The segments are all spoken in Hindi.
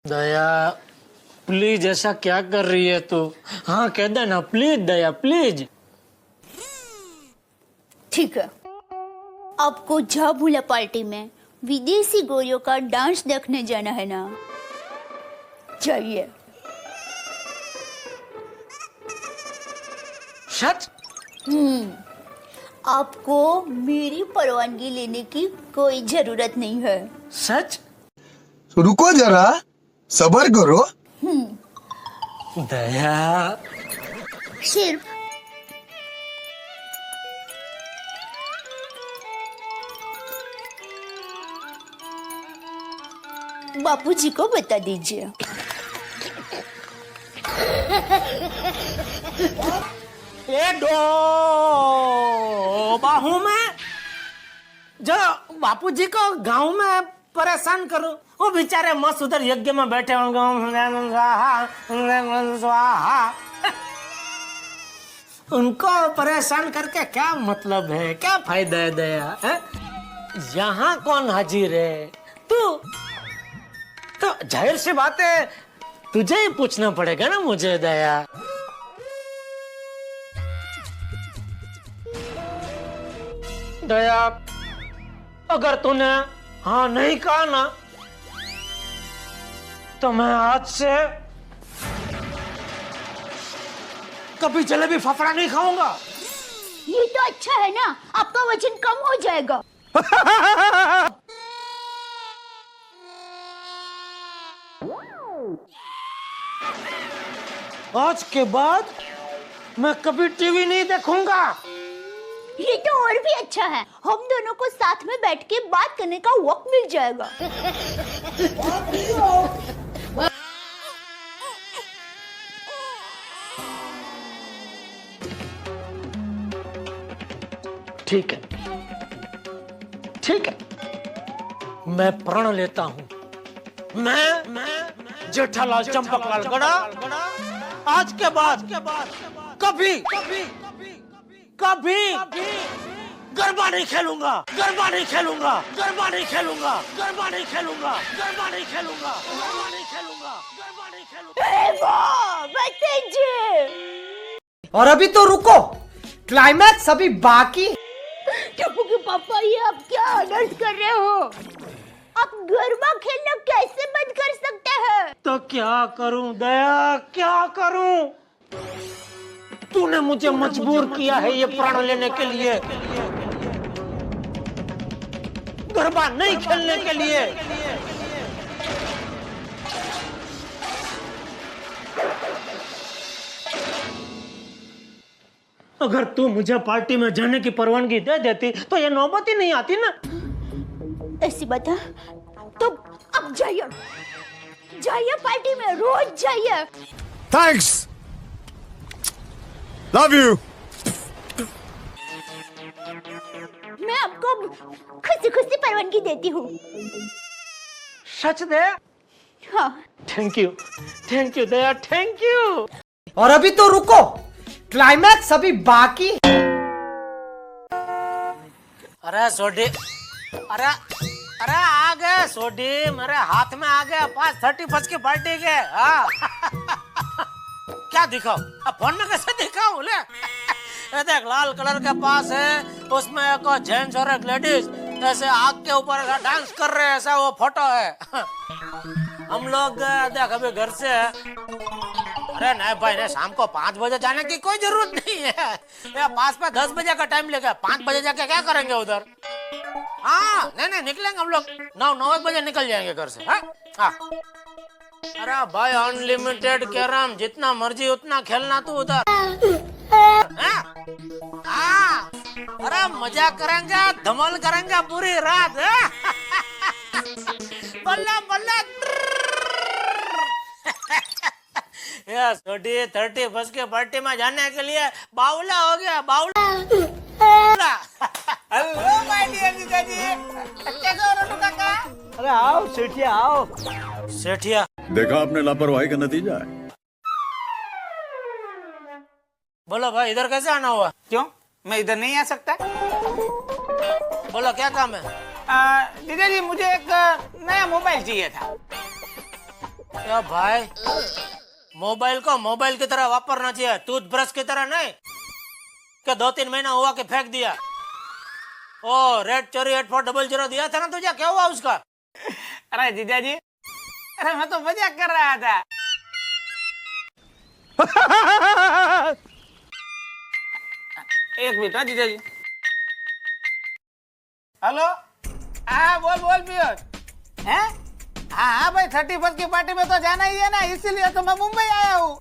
दया प्लीज ऐसा क्या कर रही है तू? हाँ कह दे ना प्लीज दया प्लीज। ठीक है, आपको झाबुला पार्टी में विदेशी गोरियों का डांस देखने जाना है ना? जाइए। सच? आपको मेरी परवानगी लेने की कोई जरूरत नहीं है। सच? रुको जरा, सब्र करो। दया सिर्फ बापूजी को बता दीजिए। ए डो बाहू में जो बापूजी को गांव में परेशान करूं, वो बेचारे मस्त उधर यज्ञ में बैठे होंगे, उनको परेशान करके क्या मतलब है, क्या फायदा है दया है? यहाँ कौन हाजिर है? तू तो जाहिर सी बात है तुझे ही पूछना पड़ेगा ना मुझे दया। दया अगर तूने हाँ नहीं कहा ना तो मैं आज से कभी जलेबी फाफड़ा नहीं खाऊंगा। ये तो अच्छा है ना, आपका वजन कम हो जाएगा। आज के बाद मैं कभी टीवी नहीं देखूंगा। ये तो और भी अच्छा है, हम दोनों को साथ में बैठ के बात करने का वक्त मिल जाएगा। ठीक है ठीक है, मैं प्रण लेता हूँ। मैं जेठालाल चंपकलाल गड़ा आज के बाद कभी गरबा नहीं खेलूंगा, गरबा नहीं खेलूंगा, गरबा नहीं खेलूंगा, गरबा नहीं खेलूंगा, गरबा नहीं खेलूंगा, गरबा नहीं खेलूंगा, गरबा नहीं खेलूंगा। और अभी तो रुको, क्लाइमैक्स अभी बाकी। टप्पू के पापा, ये आप क्या ऑर्डर कर रहे हो? आप गरबा खेलना कैसे बंद कर सकते हैं? तो क्या करूं दया, क्या करूं? तूने मुझे मजबूर किया है ये प्रण लेने के लिए, गरबा नहीं खेलने के लिए। अगर तू मुझे पार्टी में जाने की परवानगी दे देती तो ये नौबत ही नहीं आती ना। ऐसी बात है तो अब जाइए, जाइए पार्टी में, रोज जाइए। Thanks, love you. मैं आपको खुशी खुशी परवानगी देती हूँ। सच दे? हाँ। Thank you Daya, thank you. और अभी तो रुको, क्लाइमैक्स अभी बाकी। अरे सोडी, अरे आ गए सोडी, मेरे हाथ में आ गए 5:30 की पार्टी के। हाँ क्या दिखाओ? अब फोन में कैसे दिखाऊं? ले ये देख, लाल कलर के पास है, उसमें एक जेंट्स और एक लेडीज ऐसे आग के ऊपर ऐसा डांस कर रहे हैं, ऐसा वो फोटो है। हम लोग देख अभी घर से, अरे नहीं भाई नहीं, शाम को 5 बजे जाने की कोई जरूरत नहीं है। ये पास में 10 बजे का टाइम लेगा, 5 बजे जाके क्या करेंगे उधर? हाँ नहीं निकलेंगे हम लोग, 9 बजे निकल जाएंगे घर से। हाँ अरे भाई अनलिमिटेड कैरम, जितना मर्जी उतना खेलना तू उधर। हाँ अरे मजा करेंगे, धमाल करेंगे पूरी रात। बल्ला बल्ला। ये सोडी 30 के पार्टी में जाने के लिए बावला हो गया, बावला। हेलो माय डियर जीजाजी, कैसे हो रटू काका? अरे आओ सेठिया आओ। सेठिया देखा आपने लापरवाही का नतीजा है। बोलो भाई, इधर कैसे आना हुआ? क्यों, मैं इधर नहीं आ सकता? बोलो क्या काम है? जीजाजी मुझे एक नया मोबाइल चाहिए था। क्या भाई, मोबाइल को मोबाइल की तरह वापरना चाहिए, टूथब्रश की तरह नहीं कि 2-3 महीना हुआ कि फेंक दिया। ओ रेड चोरी 8400 दिया था ना तुझे, क्या हुआ उसका? अरे जीजा जी, अरे मैं तो मजाक कर रहा था। एक मिनट जीजा जी। हेलो, हाँ बोल बोल पियूष। हैं? हाँ भाई, 31 की पार्टी में तो जाना ही है ना, इसीलिए तो मैं मुंबई आया हूँ।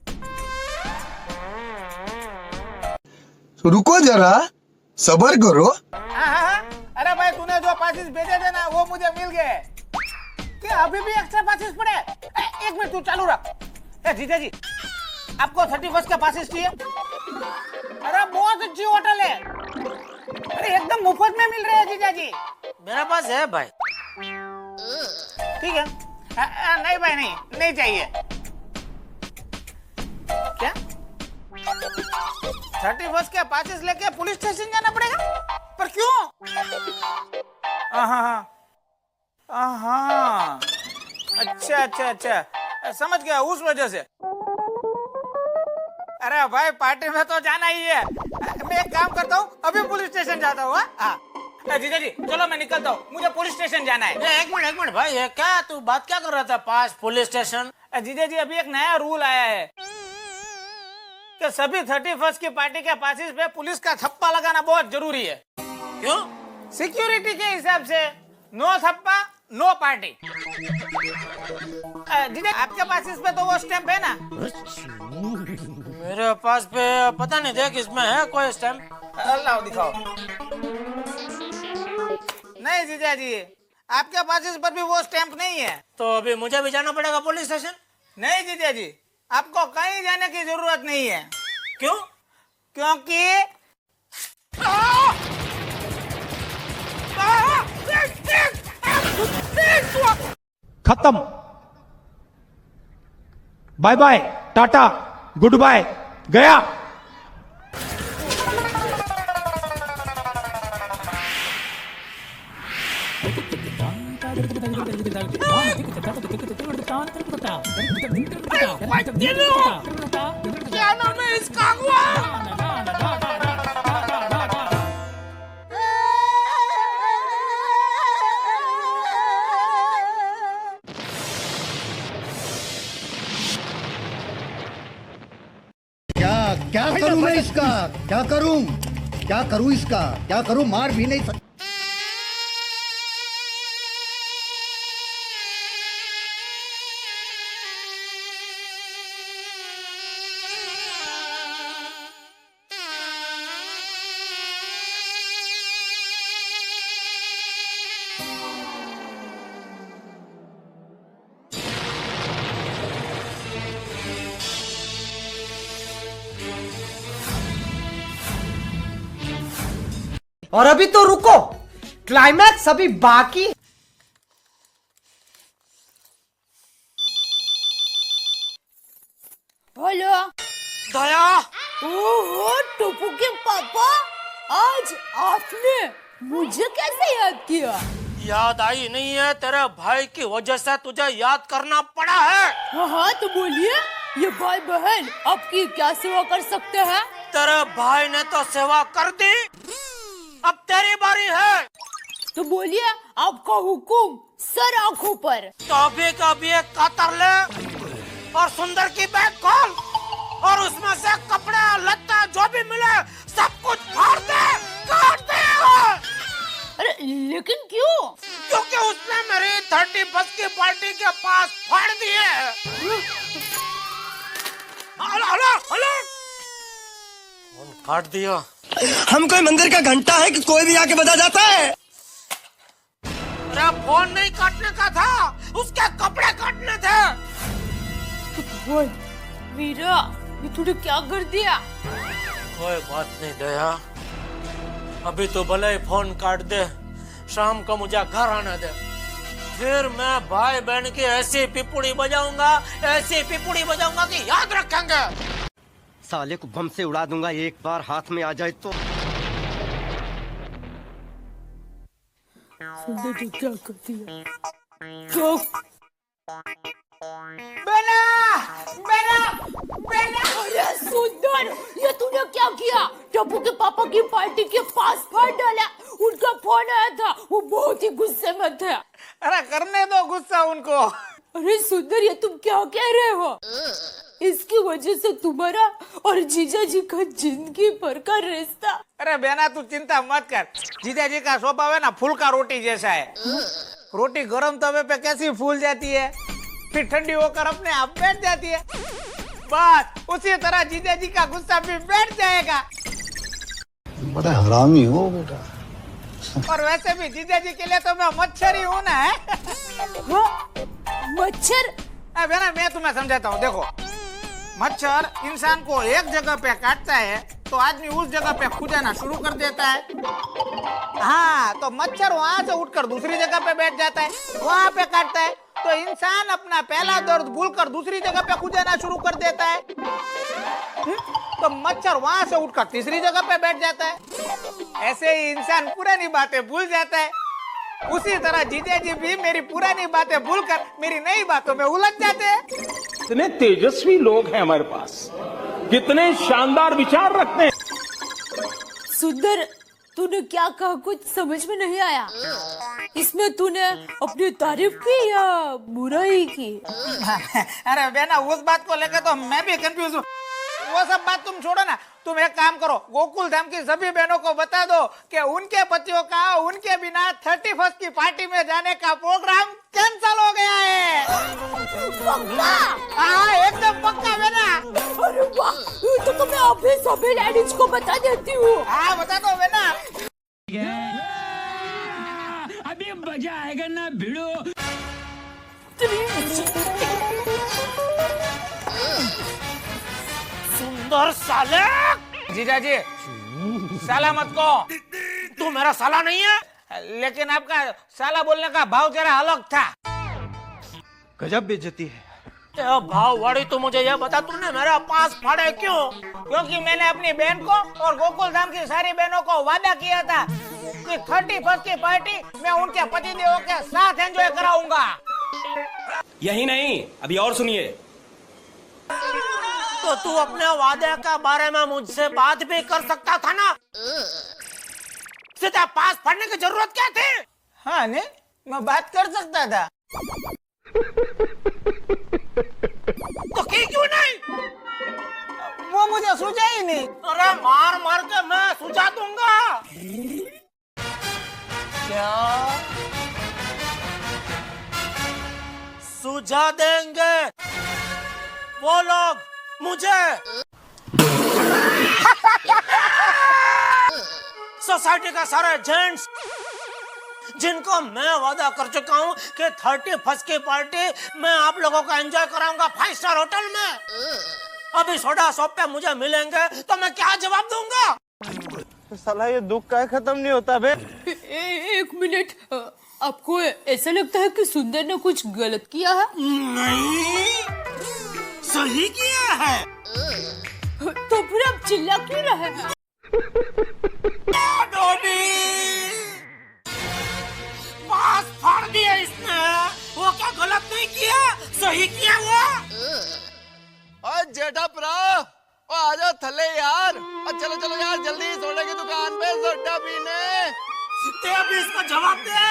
तो रुको जरा, सबर करो। हाँ। अरे भाई, तूने जो पासिस भेजे थे ना वो मुझे मिल गए। क्या अभी भी एक्स्ट्रा पासिस पड़े? एक मिनट तू चालू रख। जीजा जी, आपको 31 का पासिस चाहिए? अरे बहुत अच्छी होटल है, अरे एकदम मुफ्त में मिल रहे हैं जीजा जी। मेरे पास है भाई। ठीक है। नहीं भाई, नहीं चाहिए। क्या 31 के पासिस लेके पुलिस स्टेशन जाना पड़ेगा? पर क्यों? हाँ, अच्छा, समझ गया, उस वजह से। अरे भाई, पार्टी में तो जाना ही है। मैं एक काम करता हूँ, अभी पुलिस स्टेशन जाता हूँ। जीजा जी चलो, मैं निकलता हूँ, मुझे पुलिस स्टेशन जाना है। एक मिनट भाई, ये क्या तू बात क्या कर रहा था? पास पुलिस स्टेशन? जीजा जी, अभी एक नया रूल आया है कि सभी 31 की पार्टी के पासिस पे पुलिस का थप्पा लगाना बहुत जरूरी है। क्यों? सिक्योरिटी के हिसाब से। नो थप्पा नो पार्टी। जीजा, आपके पासिस पे तो वो स्टैंप है ना? मेरे पास पे पता नहीं, देख इसमें है कोई स्टैम्प? अल्लाह दिखाओ। नहीं जीजा जी, आपके पासिस पर भी वो स्टैंप नहीं है। तो अभी मुझे भी जाना पड़ेगा पुलिस स्टेशन? नहीं जीजा जी, आपको कहीं जाने की जरूरत नहीं है। क्यों? क्योंकि खत्म। Bye bye, tata, goodbye, गया। क्या नाम है इसका? क्या करूं मैं इसका? क्या करूं इसका? क्या करूं? मार भी नहीं सकता। और अभी तो रुको, क्लाइमैक्स अभी बाकी। हेलो। दया, ओहो टोपू के पापा, आज आपने मुझे कैसे याद किया? याद आई नहीं है? तेरे भाई की वजह से तुझे याद करना पड़ा है। हाँ तो बोलिए, ये भाई बहन आपकी क्या सेवा कर सकते हैं? तेरे भाई ने तो सेवा कर दी, अब तेरी बारी है। तो बोलिए, आपका हुकुम सर आंखों पर। तो अभी का अभी एक कातर ले और सुंदर की बैग खोल और उसमें से कपड़े लत्ता जो भी मिले सब कुछ फाड़ दे, काट दे। अरे लेकिन क्यों? क्योंकि उसने मेरी 31 की पार्टी के पास फाड़ दिए। हेलो, फोन काट दिया। हम कोई मंदिर का घंटा है कि कोई भी आके बजा जाता है? अरे फोन नहीं काटने का था, उसके कपड़े काटने थे। बोल मीरा, ये तूने क्या कर दिया? कोई बात नहीं दया, अभी तो भले ही फोन काट दे, शाम को मुझे घर आने दे, फिर मैं भाई बहन की ऐसी पिपुड़ी बजाऊंगा कि याद रखेंगे। साले को बम से उड़ा दूंगा, एक बार हाथ में आ जाए तो। क्या कर दिया? बहन अरे सुंदर, ये तूने क्या किया? टप्पू के पापा की पार्टी के पास फाड़ डाला। उनका फोन आया था, वो बहुत ही गुस्से में थे। अरे करने दो गुस्सा उनको। अरे सुंदर, ये तुम क्या कह रहे हो? इसकी वजह से तुम्हारा और जीजा जी का जिंदगी भर का रिश्ता। अरे बहना तू चिंता मत कर, जीजा जी का स्वभाव है ना फुल्का रोटी जैसा है। रोटी गरम तवे पे कैसी फूल जाती है, फिर ठंडी होकर अपने आप बैठ जाती है। बस उसी तरह जीजा जी का गुस्सा भी बैठ जाएगा। बड़ा हरामी हो बेटा। और वैसे भी जीजा जी के लिए तो मैं मच्छर ही हूँ ना। हाँ? मच्छर? बहना मैं तुम्हें समझाता हूँ, देखो मच्छर इंसान को एक जगह पे काटता है तो आदमी उस जगह पे खुजाना शुरू कर देता है। हाँ, तो मच्छर वहाँ से उठकर दूसरी जगह पे बैठ जाता है, वहाँ पे काटता है, तो इंसान अपना पहला दर्द भूलकर दूसरी जगह पे खुजाना शुरू कर देता है। तो मच्छर वहाँ से उठकर तीसरी जगह पे बैठ जाता है। ऐसे ही इंसान पुरानी बातें भूल जाता है। उसी तरह जीजा जी भी मेरी पुरानी बातें भूलकर मेरी नई बातों में उलझ जाते हैं। कितने तेजस्वी लोग हैं हमारे पास, कितने शानदार विचार रखते हैं। सुंदर, तूने क्या कहा? कुछ समझ में नहीं आया। इसमें तूने अपनी तारीफ की या बुराई की? अरे बहना, उस बात को लेकर तो मैं भी कंफ्यूज हूँ। वो सब बात तुम छोड़ो ना, तुम एक काम करो, गोकुल धाम की सभी बहनों को बता दो कि उनके पतियों का उनके बिना 31 की पार्टी में जाने का प्रोग्राम कैंसल हो गया है। पक्का? हाँ, एकदम पक्का बहना। अरे वाह, तो मैं अभी सभी लेडीज को बता देती हूँ। हाँ, बता दो बहना। अभी मजा आएगा ना भिड़ो। सुंदर साले। जीजा जी, साला मत को। तू मेरा साला नहीं है, लेकिन आपका साला बोलने का भाव जरा अलग था। गजब बेइज्जती है। भाव वाड़ी तो मुझे यह बता, तूने मेरा पास फाड़े क्यों? क्योंकि मैंने अपनी बहन को और गोकुल धाम की सारी बहनों को वादा किया था कि 31 की पार्टी मैं उनके पतिदेवों के साथ एंजॉय कराऊंगा। यही नहीं, अभी और सुनिए। तो तू अपने वादे के बारे में मुझसे बात भी कर सकता था ना। सीधा पास पढ़ने की जरूरत क्या थी? हाँ ने, मैं बात कर सकता था। तो क्यों नहीं? वो मुझे सूझा ही नहीं। अरे मार मार के मैं सुझा दूंगा। क्या सुझा देंगे वो लोग मुझे? सोसाइटी का सारे जेंट्स जिनको मैं वादा कर चुका हूँ कि 31 की पार्टी मैं आप लोगों को एंजॉय कराऊंगा 5 स्टार होटल में, अभी सोडा शॉप पे मुझे मिलेंगे तो मैं क्या जवाब दूंगा? साला ये दुख का खत्म नहीं होता बे। एक मिनट, आपको ऐसा लगता है कि सुंदर ने कुछ गलत किया है? नहीं, सही किया है। तो फिर आप चिल्ला क्यों रहे हैं? पास फाड़ दिया इसने। वो क्या गलत नहीं किया, सही किया वो। और जेठा प्रा, ओ आजा थले यार। चलो चलो यार, जल्दी सोडे की दुकान पे सोडा पीने। ते अभी इसको जवाब दे।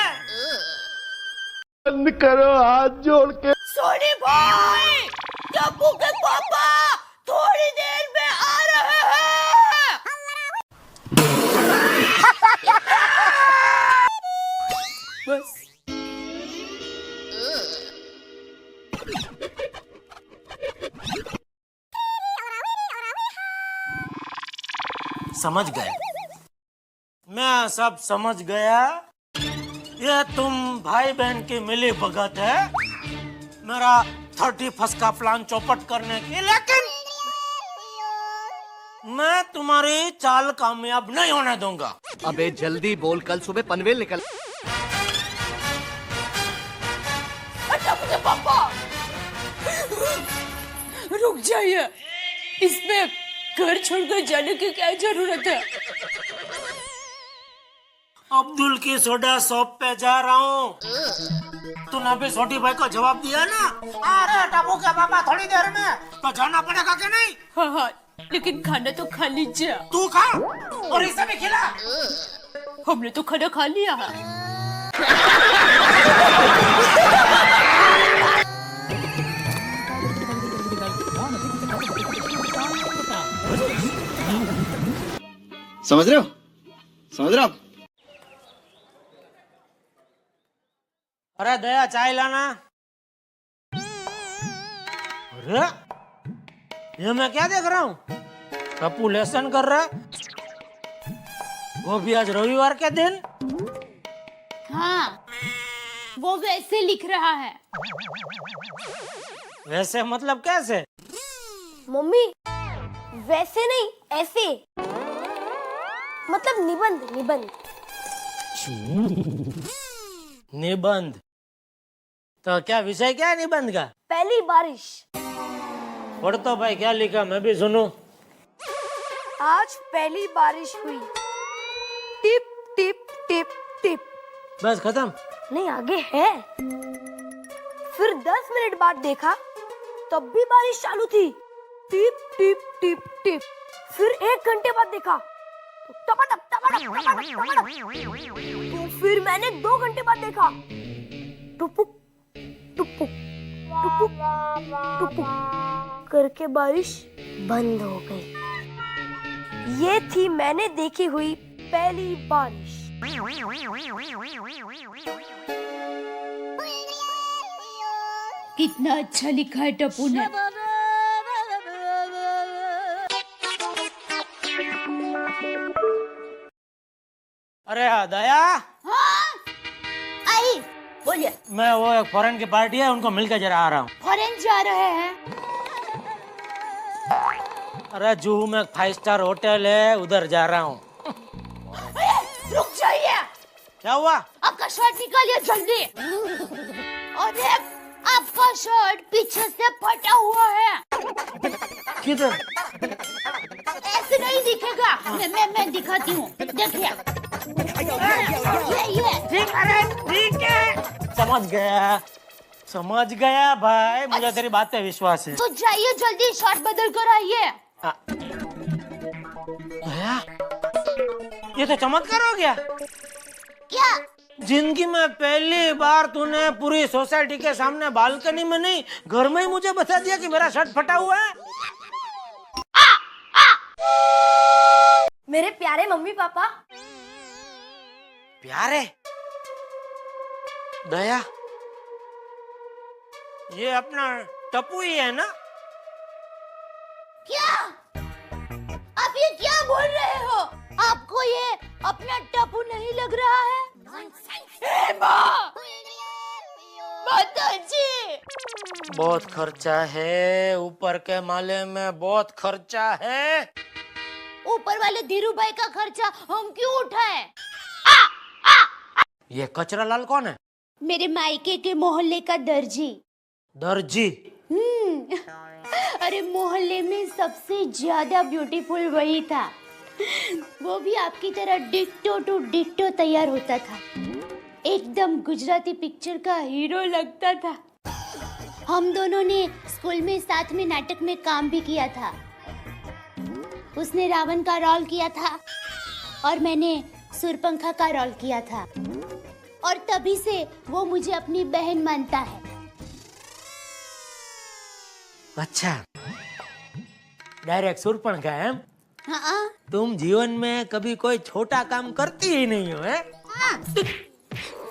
बंद करो हाथ जोड़ के। सोनी भाई, टप्पू के पापा थोड़ी देर में आ रहे हैं। बस। समझ गए, मैं सब समझ गया। ये तुम भाई बहन की मिली भगत है मेरा 31 का प्लान चौपट करने की, लेकिन मैं तुम्हारी चाल कामयाब नहीं होने दूंगा। अबे जल्दी बोल, कल सुबह पनवेल निकल। टप्पू के पापा, रुक जाइए। इसमें घर छोड़कर जाने की क्या जरूरत है? अब्दुल की सोडा शॉप पे जा रहा हूँ। तूने अभी छोटी भाई को जवाब दिया ना, अरे टप्पू के पापा थोड़ी देर में, तो जाना पड़ेगा कि नहीं? हाँ हाँ, लेकिन खाना तो खा लीजिए। तू खा और इसे भी खिला। हमने तो खाना खा लिया है। समझ रहे हो? समझ रहे हो आप? अरे दया चाय लाना। अरे ये मैं क्या देख रहा हूँ? टप्पू लेसन कर रहा है, वो भी आज रविवार के दिन। हाँ, वो वैसे लिख रहा है। वैसे मतलब कैसे? मम्मी, वैसे नहीं, ऐसे, मतलब निबंध निबंध। निबंध? तो क्या विषय क्या है निबंध का? पहली बारिश। पढ़ तो भाई, क्या लिखा मैं भी सुनूं। आज पहली बारिश हुई, टिप टिप टिप टिप। बस खत्म? नहीं, आगे है। फिर 10 मिनट बाद देखा, तब भी बारिश चालू थी, टिप टिप टिप टिप। फिर 1 घंटे बाद देखा, तो टपाटप टपाटप टपाटप टपाटप। तो फिर मैंने 2 घंटे बाद देखा, टुपुक टुपुक टुपुक टुपुक करके बारिश बंद हो गई। ये थी मैंने देखी हुई पहली बारिश। कितना अच्छा लिखा है टप्पू ने। अरे हाँ दया। हाँ, आई बोलिए। मैं वो एक फॉरेन की पार्टी है, उनको मिलकर जरा आ रहा हूँ। फॉरेन जा रहे हैं? अरे जुहू में 5 स्टार होटल है, उधर जा रहा हूँ। रुक जाइए। क्या हुआ? आपका शर्ट निकालिए जल्दी। अरे आपका शर्ट पीछे से फटा हुआ है। किधर? ऐसे नहीं दिखेगा। मैं दिखाती हूँ, देखिए। ये ठीक है, समझ गया भाई, मुझे तेरी बात पे विश्वास है। तो जाइए जल्दी, शर्ट बदल कर आइए। दया, ये तो चमत्कार हो गया। क्या? जिंदगी में पहली बार तूने पूरी सोसाइटी के सामने, बालकनी में नहीं, घर में ही मुझे बता दिया कि मेरा शर्ट फटा हुआ है। मेरे प्यारे मम्मी पापा। प्यारे? दया, ये अपना टप्पू ही है ना? क्या? आप ये क्या बोल रहे हो? आपको ये अपना टप्पू नहीं लग रहा है? माताजी, बहुत खर्चा है, ऊपर के माले में बहुत खर्चा है। ऊपर वाले धीरू भाई का खर्चा हम क्यों उठाए? ये कचरा लाल कौन है? मेरे मायके के मोहल्ले का दर्जी। दर्जी? अरे मोहल्ले में सबसे ज्यादा ब्यूटीफुल वही था। वो भी आपकी तरह डिक्टो टू डिक्टो तैयार होता था, एकदम गुजराती पिक्चर का हीरो लगता था। हम दोनों ने स्कूल में साथ में नाटक में काम भी किया था। उसने रावण का रोल किया था और मैंने सूरपंखा का रोल किया था, और तभी से वो मुझे अपनी बहन मानता है। अच्छा, डायरेक्ट सूरपंखा है? हाँ। तुम जीवन में कभी कोई छोटा काम करती ही नहीं हो, है? हाँ।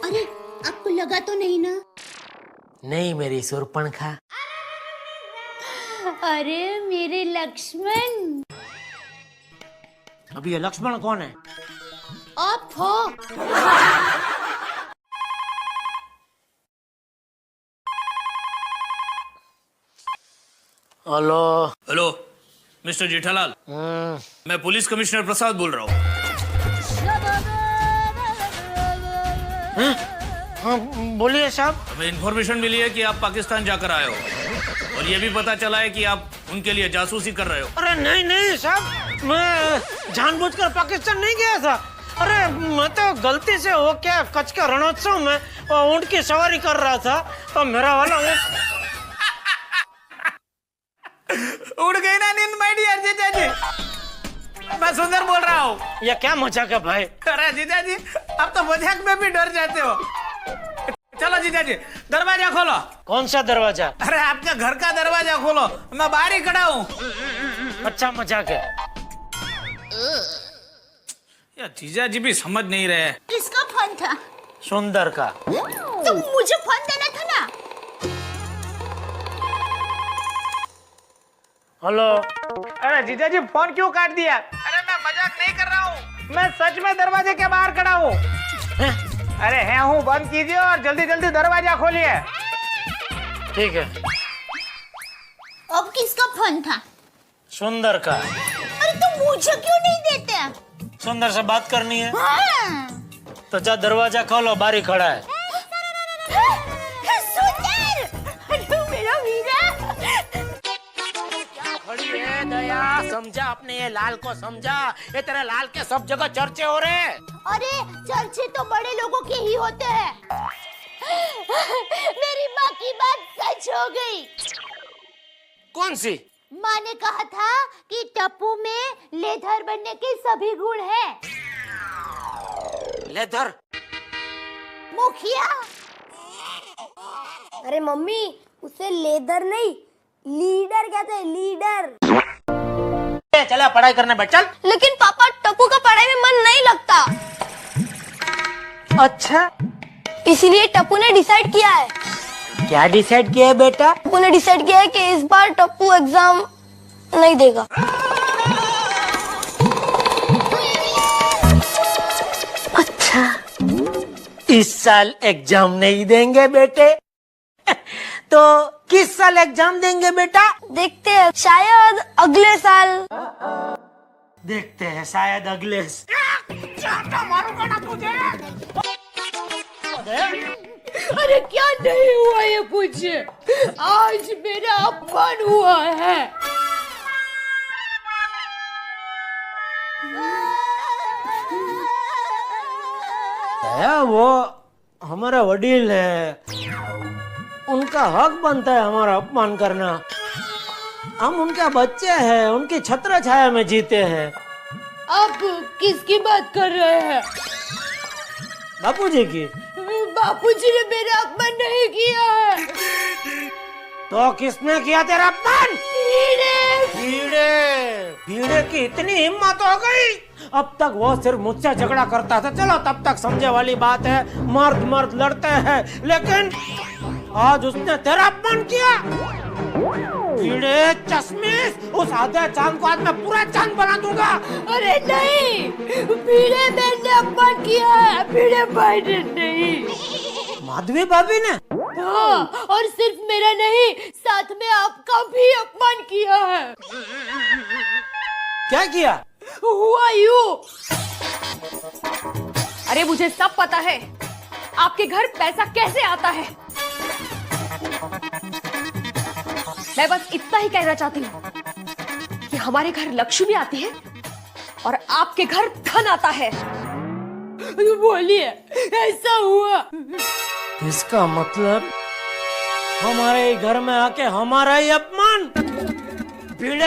अरे आपको लगा तो नहीं ना? नहीं मेरी सूरपंखा। अरे मेरे लक्ष्मण। अभी ये लक्ष्मण कौन है? आप हो। हेलो। हेलो मिस्टर जेठालाल, मैं पुलिस कमिश्नर प्रसाद बोल रहा हूँ। हाँ, बोलिए साहब। हमें इन्फॉर्मेशन मिली है कि आप पाकिस्तान जाकर आए हो, और ये भी पता चला है कि आप उनके लिए जासूसी कर रहे हो। अरे नहीं नहीं साहब, मैं जानबूझकर पाकिस्तान नहीं गया था। अरे मैं तो गलती से हो क्या कच्छ के रणोत्सव में ऊंट की सवारी कर रहा था तो मेरा वाला उड़ गई ना नींद माय डियर जीजा जी। मैं सुंदर बोल रहा हूँ। ये क्या मजाक है भाई? अरे जीजा जी आप तो मजाक में भी डर जाते हो। चलो जीजा जी दरवाजा खोलो। कौन सा दरवाजा? अरे आपके घर का दरवाजा खोलो, मैं बाहर ही खड़ा हूँ। अच्छा मजाक है। या जीजा जी भी समझ नहीं रहे। किसका फोन था? सुंदर का। तो मुझे फोन देना था ना। हेलो। अरे जीजा जी फोन क्यों काट दिया? अरे मैं मजाक नहीं कर रहा हूँ, मैं सच में दरवाजे के बाहर खड़ा हूँ। अरे है हूँ, बंद कीजिए और जल्दी जल्दी दरवाजा खोलिए। ठीक है। अब किसका फोन था? सुंदर का। अरे तो मुझे क्यों नहीं देते? सुंदर से बात करनी है। हाँ। तो जा दरवाजा खोलो, बारी खड़ा है। सुंदर, अरे मेरा वीरा। खड़ी है दया, समझा अपने ये लाल को समझा। ये तेरे लाल के सब जगह चर्चे हो रहे हैं। अरे चर्चे तो बड़े लोगों के ही होते हैं। मेरी माँ की बात सच हो गई। कौन सी? माँ ने कहा था कि टप्पू में लेधर बनने के सभी गुण हैं। लेधर? मुखिया। अरे मम्मी उसे लेदर नहीं लीडर कहते हैं, लीडर। चला पढ़ाई करने बैठ चल। लेकिन पापा टप्पू का पढ़ाई में मन नहीं लगता। अच्छा इसलिए टप्पू ने डिसाइड किया है। क्या डिसाइड किया है बेटा? टप्पू ने डिसाइड किया है कि इस बार टप्पू एग्जाम नहीं देगा। अच्छा इस साल एग्जाम नहीं देंगे बेटे? तो किस साल एग्जाम देंगे बेटा? देखते हैं, शायद अगले साल। देखते हैं शायद अगले। अरे क्या नहीं हुआ ये पूछे। आज मेरा अपमान हुआ है। वो हमारा वडील है, उनका हक बनता है हमारा अपमान करना। हम उनके बच्चे हैं, उनकी छत्र छाया में जीते हैं। आप किसकी बात कर रहे हैं? बापूजी की। बापूजी ने मेरा अपमान नहीं किया है। तो किसने किया तेरा अपमान? भिड़े। भिड़े? भिड़े की इतनी हिम्मत हो गई? अब तक वो सिर्फ मुझसे झगड़ा करता था, चलो तब तक समझे वाली बात है, मर्द मर्द लड़ते हैं। लेकिन आज उसने तेरा अपमान किया। भिड़े चश्मिश, उस आधे चांद को आज मैं पूरा चांद बना दूंगा। अरे नहीं, भिड़े बहन ने अपमान किया है, भिड़े भाई ने नहीं। माधवी भाभी ने? हाँ, और सिर्फ मेरा नहीं, साथ में आपका भी अपमान किया है। क्या किया? हुआ यूं। अरे मुझे सब पता है आपके घर पैसा कैसे आता है। मैं बस इतना ही कहना चाहती हूँ कि हमारे घर लक्ष्मी आती है और आपके घर धन आता है। बोलिए, ऐसा हुआ? इसका मतलब हमारे घर में आके हमारा ही अपमान। भिड़े!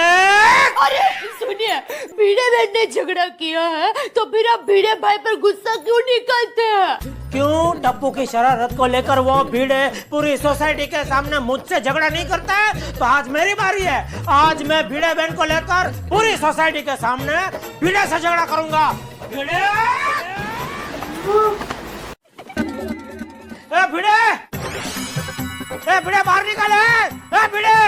अरे सुनिए, भिड़े बहन ने झगड़ा किया है तो फिर आप भिड़े भाई पर गुस्सा क्यों निकालते हैं? क्यों? टप्पू की शरारत को लेकर वो भिड़े पूरी सोसाइटी के सामने मुझसे झगड़ा नहीं करता है, तो आज मेरी बारी है। आज मैं भिड़े बहन को लेकर पूरी सोसाइटी के सामने भिड़े से झगड़ा करूंगा। भिड़े! ए भिड़े! ए भिड़े बाहर निकल! ए भिड़े!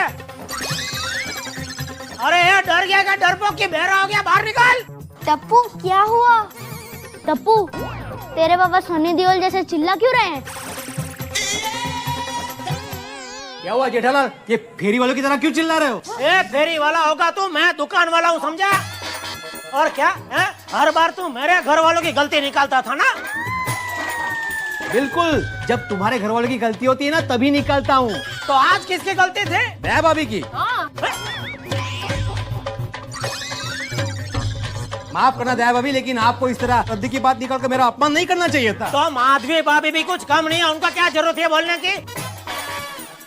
अरे ये डर गया क्या? डरपोक की बहरा हो गया, बाहर निकल! टप्पू क्या हुआ? टप्पू तेरे पापा सनी देओल जैसे चिल्ला क्यों रहे हैं? क्या हुआ जेठालाल, ये फेरी वालों की तरह क्यों चिल्ला रहे हो? ए फेरी वाला होगा तू, मैं दुकान वाला हूँ, समझा? और क्या है? हर बार तू मेरे घर वालों की गलती निकालता था ना? बिल्कुल, जब तुम्हारे घर वालों की गलती होती है ना तभी निकालता हूँ। तो आज किसकी गलती थी? मैं भाभी की। हाँ। माफ करना दया भाभी, लेकिन आपको इस तरह रद्दी की बात निकाल कर मेरा अपमान नहीं करना चाहिए था। तो माधवी भाभी भी कुछ कम नहीं है, उनका क्या जरूरत है बोलने की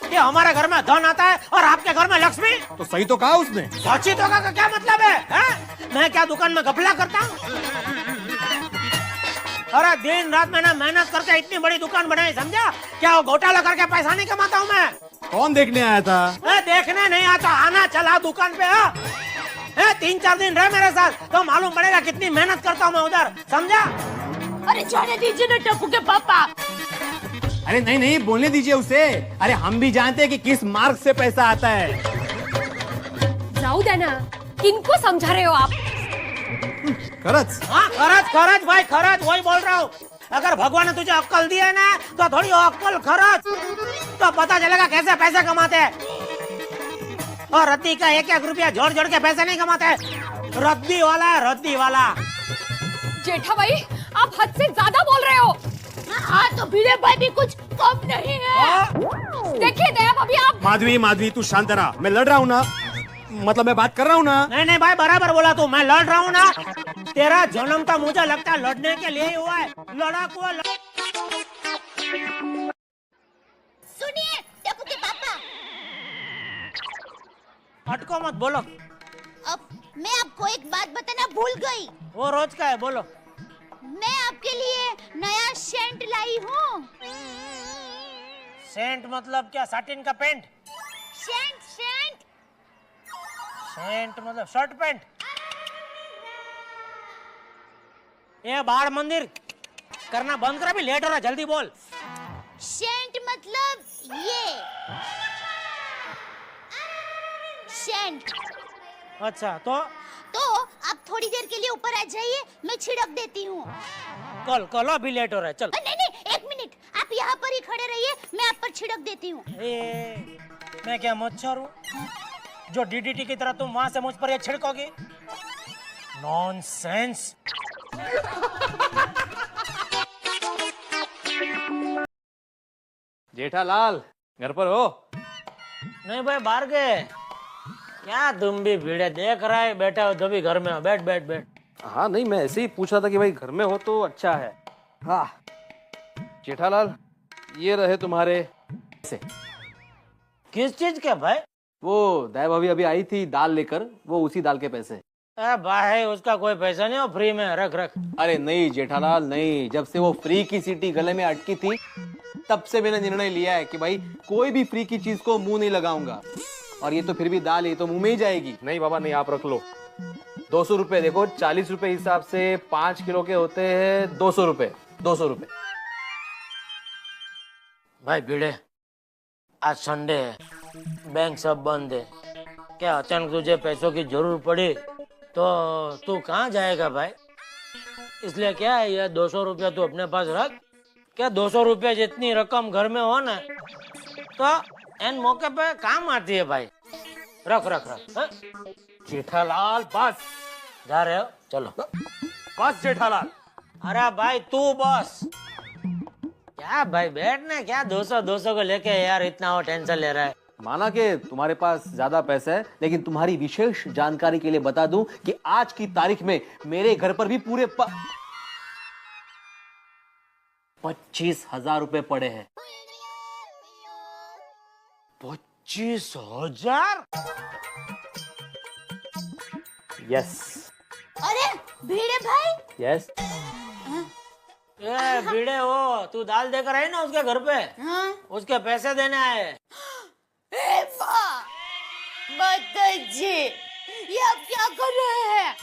कि हमारे घर में धन आता है और आपके घर में लक्ष्मी? तो सही तो कहा उसने। सची तो का क्या मतलब है? मैं क्या दुकान में घपला करता हूँ? अरे दिन रात मैंने मेहनत करके इतनी बड़ी दुकान बनाई, समझा? क्या वो घोटाला करके पैसा नहीं कमाता हूँ मैं? कौन देखने आया था? देखने नहीं आता, आना चला दुकान पे। 3-4 दिन रहे मेरे साथ तो मालूम पड़ेगा कितनी मेहनत करता हूँ मैं उधर, समझा? अरे जाने दीजिए ना टप्पू के पापा। अरे नहीं नहीं, बोलने दीजिए उसे। अरे हम भी जानते हैं कि किस मार्ग से पैसा आता है। जाऊ दे ना, किनको समझा रहे हो आप? खरच? हाँ खरच भाई, खरच वही बोल रहा हूँ। अगर भगवान ने तुझे अक्कल दी है ना तो थोड़ी अक्कल खरच, तो पता चलेगा कैसे पैसे कमाते हैं। और रद्दी का 1-1 रुपया जोड़ जोड़ के पैसे नहीं कमाते हैं। रद्दी वाला है, रद्दी वाला। जेठा भाई, आप हद से ज्यादा बोल रहे हो। हाँ तो भिड़े भाई भी कुछ कम नहीं है। देखिए दया भाभी, आप माधवी तू शांत रहा, मैं लड़ रहा हूँ ना, मतलब मैं बात कर रहा हूँ ना। नहीं भाई, बराबर बोला तू, मैं लड़ रहा हूँ ना। तेरा जन्म तो मुझे लगता है लड़ने के लिए ही हुआ है। लड़ाकू सुनिए टप्पू के पापा, अटको मत, बोलो। अब मैं आपको एक बात बताना भूल गई। वो रोज का है, बोलो। मैं आपके लिए नया सेंट लाई हूँ। सेंट मतलब क्या? साटिन का पेंट? सेंट सेंट मतलब शर्ट पैंट? ये बाढ़ मंदिर करना बंद कर, अभी लेट हो रहा, जल्दी बोल। सेंट मतलब ये सेंट। अच्छा तो आप थोड़ी देर के लिए ऊपर आ जाइए, मैं छिड़क देती हूँ। कल अभी लेट हो रहा है, चल। नहीं 1 मिनट, आप यहाँ पर ही खड़े रहिए, मैं आप पर छिड़क देती हूँ। मैं क्या मच्छर हूँ जो डीडीटी की तरह तुम वहां से मुझ पर ये छिड़कोगी? नॉनसेंस। जेठालाल घर पर हो? नहीं भाई, बाहर गए। क्या तुम भी भीड़े देख रहा है? बैठा हो तो भी घर में हो, बैठ बैठ बैठ। हाँ नहीं, मैं ऐसे ही पूछ रहा था कि भाई घर में हो तो अच्छा है। हाँ जेठालाल, ये रहे तुम्हारे पैसे। किस चीज के भाई? वो दया भाभी अभी आई थी दाल लेकर, वो उसी दाल के पैसे। भाई उसका कोई पैसा नहीं हो, फ्री में रख। अरे नहीं जेठालाल नहीं, जब से वो फ्री की सीटी गले में अटकी थी तब से मैंने निर्णय लिया है कि भाई कोई भी फ्री की चीज को मुंह नहीं लगाऊंगा। और ये तो फिर भी दाल है तो मुंह में ही जाएगी। नहीं बाबा नहीं, आप रख लो। 200 रुपए, देखो 40 रुपए हिसाब से 5 किलो के होते हैं 200 रुपए। 200 रुपए भाई भीड़े, आज संडे है, बैंक सब बंद है। क्या अचानक तुझे पैसों की जरूर पड़ी तो तू कहाँ जाएगा भाई? इसलिए क्या है, ये 200 रुपया तू अपने पास रख। क्या 200 रुपया जितनी रकम घर में हो ना तो इन मौके पे काम आती है भाई। रख। जेठालाल बस। जा रहे हो? चलो बस जेठालाल। अरे भाई तू बस। क्या भाई बैठना, क्या 200 को लेके यार इतना वो टेंशन ले रहा है? माना कि तुम्हारे पास ज्यादा पैसा है, लेकिन तुम्हारी विशेष जानकारी के लिए बता दूं कि आज की तारीख में मेरे घर पर भी पूरे 25,000 रुपए पड़े हैं। 25,000? यस। अरे भिड़े भाई। यस। ये भिड़े हो, तू दाल देकर आई ना उसके घर पे? हाँ? उसके पैसे देने आए। माताजी, ये आप क्या कर रहे हैं?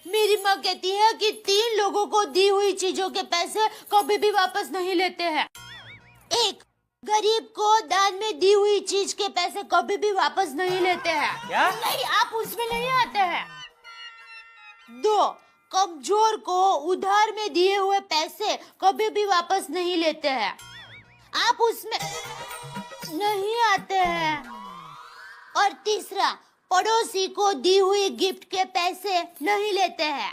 मेरी माँ कहती है कि 3 लोगों को दी हुई चीजों के पैसे कभी भी वापस नहीं लेते हैं। 1, गरीब को दान में दी हुई चीज के पैसे कभी भी वापस नहीं लेते हैं। क्या? नहीं, आप उसमें नहीं आते हैं। 2, कमजोर को उधार में दिए हुए पैसे कभी भी वापस नहीं लेते हैं। आप उसमें नहीं आते हैं। और 3, पड़ोसी को दी हुई गिफ्ट के पैसे नहीं लेते हैं।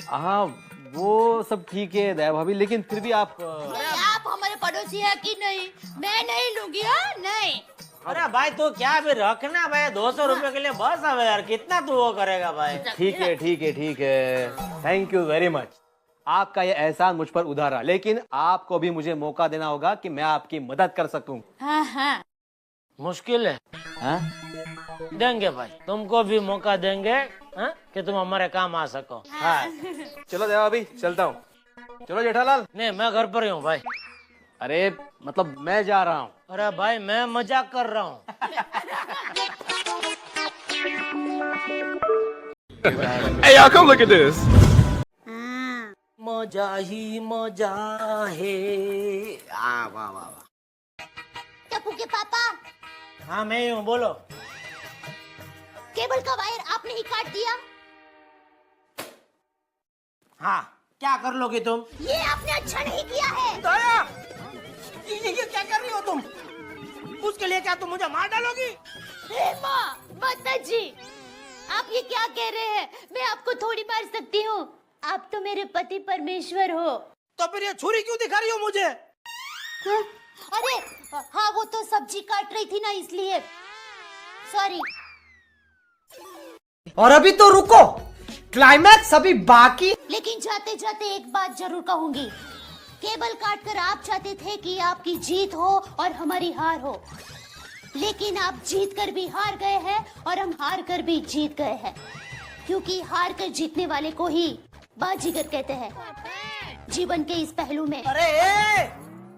हाँ वो सब ठीक है दया भाभी, लेकिन फिर भी आप आप हमारे पड़ोसी हैं कि नहीं? मैं नहीं लूंगी। हाँ नहीं। अरे भाई तू क्या भी रखना भाई, 200 रुपए के लिए बस है यार, कितना तू वो करेगा भाई। ठीक है ठीक है ठीक है, थैंक यू वेरी मच। आपका ये एहसान मुझ पर उधारा, लेकिन आपको भी मुझे मौका देना होगा कि मैं आपकी मदद कर सकूं। हाँ हाँ मुश्किल है। हाँ? देंगे भाई, तुमको भी मौका देंगे हाँ? कि तुम हमारे काम आ सको। हाँ। चलो देवा अभी चलता हूँ। चलो जेठालाल। नहीं मैं घर पर ही हूँ भाई। अरे मतलब मैं जा रहा हूँ। अरे भाई मैं मजाक कर रहा हूँ। Hey, y'all, come look at this. मजा ही मजा है। वाह वाह वाह। टप्पू के पापा, हाँ मैं ही हूँ, बोलो। केबल का वायर आपने ही काट दिया। हाँ क्या कर लोगी तुम? ये आपने अच्छा नहीं किया है। दया, ये क्या कर रही हो तुम? उसके लिए क्या तुम मुझे मार डालोगी? माँ, माता जी, आप ये क्या कह रहे हैं? मैं आपको थोड़ी मार सकती हूँ, आप तो मेरे पति परमेश्वर हो। तो फिर ये छुरी क्यों दिखा रही हो मुझे? हाँ? अरे हाँ, वो तो सब्जी काट रही थी ना, इसलिए सॉरी। और अभी तो रुको, क्लाइमैक्स अभी बाकी। लेकिन जाते जाते एक बात जरूर कहूंगी, केबल काटकर आप चाहते थे कि आपकी जीत हो और हमारी हार हो, लेकिन आप जीत कर भी हार गए हैं और हम हार कर भी जीत गए हैं, क्योंकि हार कर जीतने वाले को ही बाजीगर कहते हैं जीवन के इस पहलू में। अरे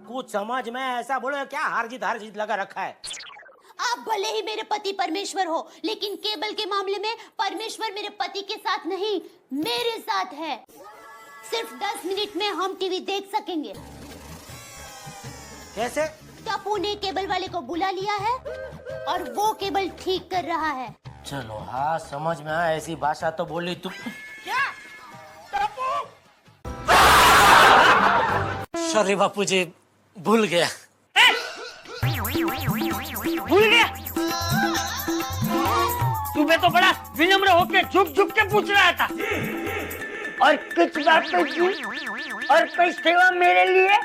कुछ समझ में ऐसा बोलो, क्या हार जीत लगा रखा है? आप भले ही मेरे पति परमेश्वर हो, लेकिन केबल के मामले में परमेश्वर मेरे पति के साथ नहीं, मेरे साथ है। सिर्फ 10 मिनट में हम टीवी देख सकेंगे। कैसे? टप्पू ने केबल वाले को बुला लिया है और वो केबल ठीक कर रहा है। चलो हाँ समझ में आया, ऐसी भाषा तो बोली तू। क्या? सॉरी बापू जी, भूल गया। भूल गया? तुम्हें तो बड़ा विनम्र होकर झुक के पूछ रहा था, और कुछ बातें की और कोई सेवा मेरे लिए।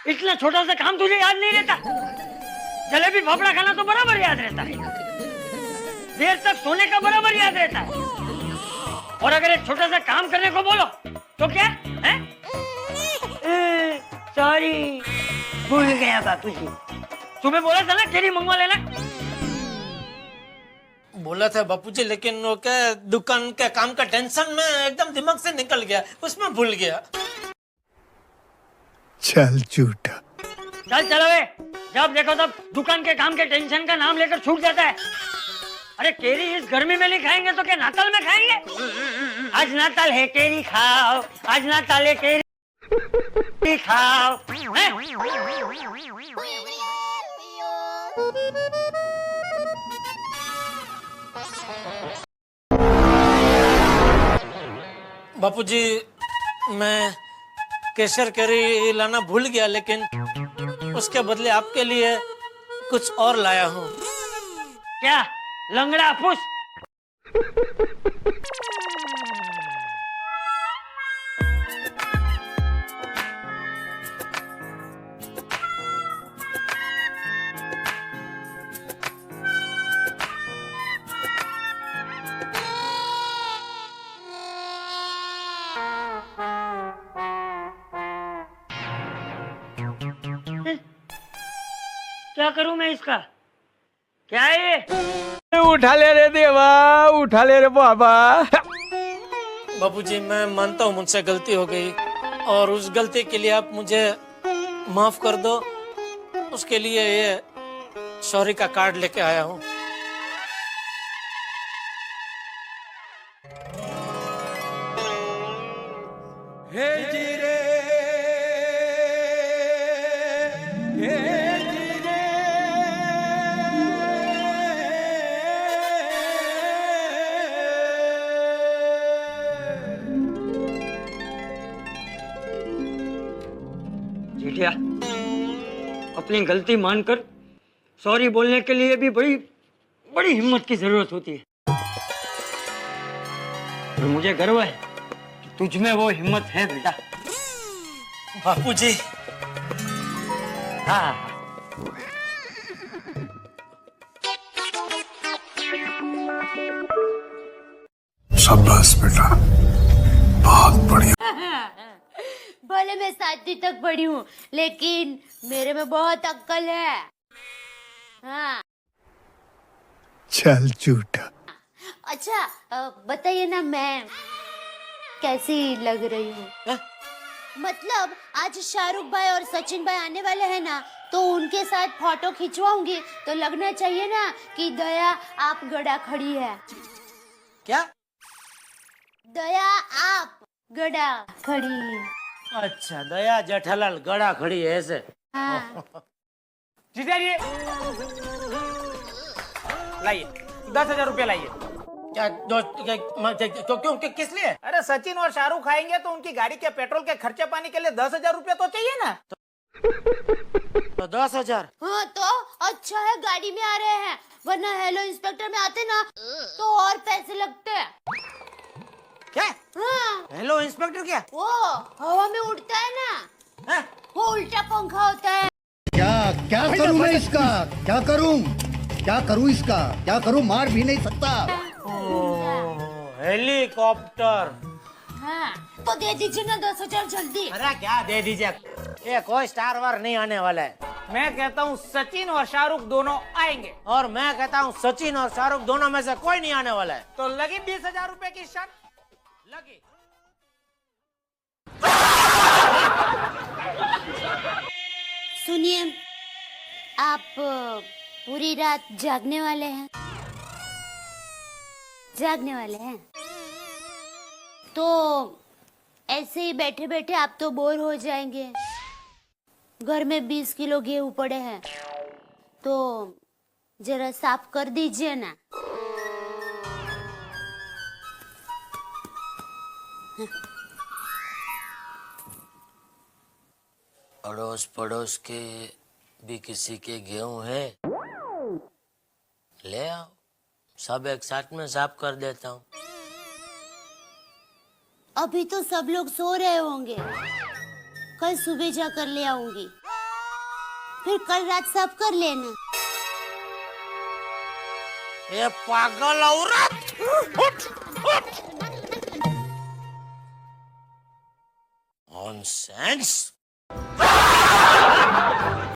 इतना छोटा सा काम तुझे याद नहीं रहता? जलेबी फाफड़ा खाना तो बराबर याद रहता है, देर तक सोने का बराबर याद रहता है, और अगर एक छोटा सा काम करने को बोलो तो क्या है? सॉरी, भूल गया बापूजी। तुम्हें बोला था ना केरी मंगवा लेना। बोला था बापूजी, लेकिन वो क्या दुकान के काम का टेंशन में एकदम दिमाग से निकल गया, उसमें भूल गया। चल झूठा। चल चलो वे, जब देखो तब दुकान के काम के टेंशन का नाम लेकर छूट जाता है। अरे केरी इस गर्मी में नहीं खाएंगे तो क्या नाताल में खाएंगे? आज नाताल है, केरी खाओ, आज नाताल है, केरी खाओ। बापूजी मैं केसर कैरी लाना भूल गया, लेकिन उसके बदले आपके लिए कुछ और लाया हूँ। क्या लंगड़ा पुष? क्या करूं मैं इसका? क्या है ये? उठा ले रे देवा, उठा ले रे बाबा। बापूजी मैं मानता हूँ मुझसे गलती हो गई, और उस गलती के लिए आप मुझे माफ कर दो। उसके लिए ये सॉरी का कार्ड लेके आया हूँ। जेठिया, अपनी गलती मानकर सॉरी बोलने के लिए भी बड़ी बड़ी हिम्मत की जरूरत होती है, और मुझे गर्व है कि तुझ में वो हिम्मत है बेटा। बापूजी हाँ शाबाश बेटा, बहुत बढ़िया। भले मैं 7वीं तक पढ़ी हूँ, लेकिन मेरे में बहुत अक्ल है। हाँ। चल झूठा। अच्छा बताइए ना, मैं कैसी लग रही हूँ? मतलब आज शाहरुख भाई और सचिन भाई आने वाले हैं ना, तो उनके साथ फोटो खिंचवाऊंगी तो लगना चाहिए ना कि दया आप गड़ा खड़ी है। क्या? दया आप गड़ा खड़ी। अच्छा, दया जेठालाल गड़ा खड़ी है ऐसे। हाँ। जीजा जी लाइए 10,000 रुपया लाइए। क्या क्यों किस लिए? अरे सचिन और शाहरुख आएंगे तो उनकी गाड़ी के पेट्रोल के खर्चे पानी के लिए 10,000 रुपया तो चाहिए ना। तो 10,000। हाँ तो अच्छा है गाड़ी में आ रहे हैं, वरना हेलो इंस्पेक्टर में आते ना तो और पैसे लगते। क्या? हाँ। हेलो इंस्पेक्टर क्या? वो हवा में उड़ता है ना। हाँ? वो उल्टा पंखा होता है। क्या क्या करूं मैं इसका? क्या करूं? क्या करूं इसका? क्या करूं? मार भी नहीं सकता। हेलीकॉप्टर। हाँ तो दे दीजिए ना 10,000 जल्दी। अरे क्या दे दीजिए, ये कोई स्टार वार नहीं आने वाला है। मैं कहता हूँ सचिन और शाहरुख दोनों आएंगे। और मैं कहता हूँ सचिन और शाहरुख दोनों में से कोई नहीं आने वाला है। तो लगी 20,000 रुपए की शर्त लगी। सुनिए, आप पूरी रात जागने वाले हैं? जागने वाले हैं तो ऐसे ही बैठे बैठे आप तो बोर हो जाएंगे। घर में 20 किलो गेहूं पड़े हैं तो जरा साफ कर दीजिए ना। अड़ोस पड़ोस के भी किसी के गेहूं है, ले आओ, सब एक साथ में साफ कर देता हूँ। अभी तो सब लोग सो रहे होंगे, कल सुबह जाकर ले आऊंगी, फिर कल रात साफ कर लेना। ये पागल औरत, उठ उठ। नॉनसेंस।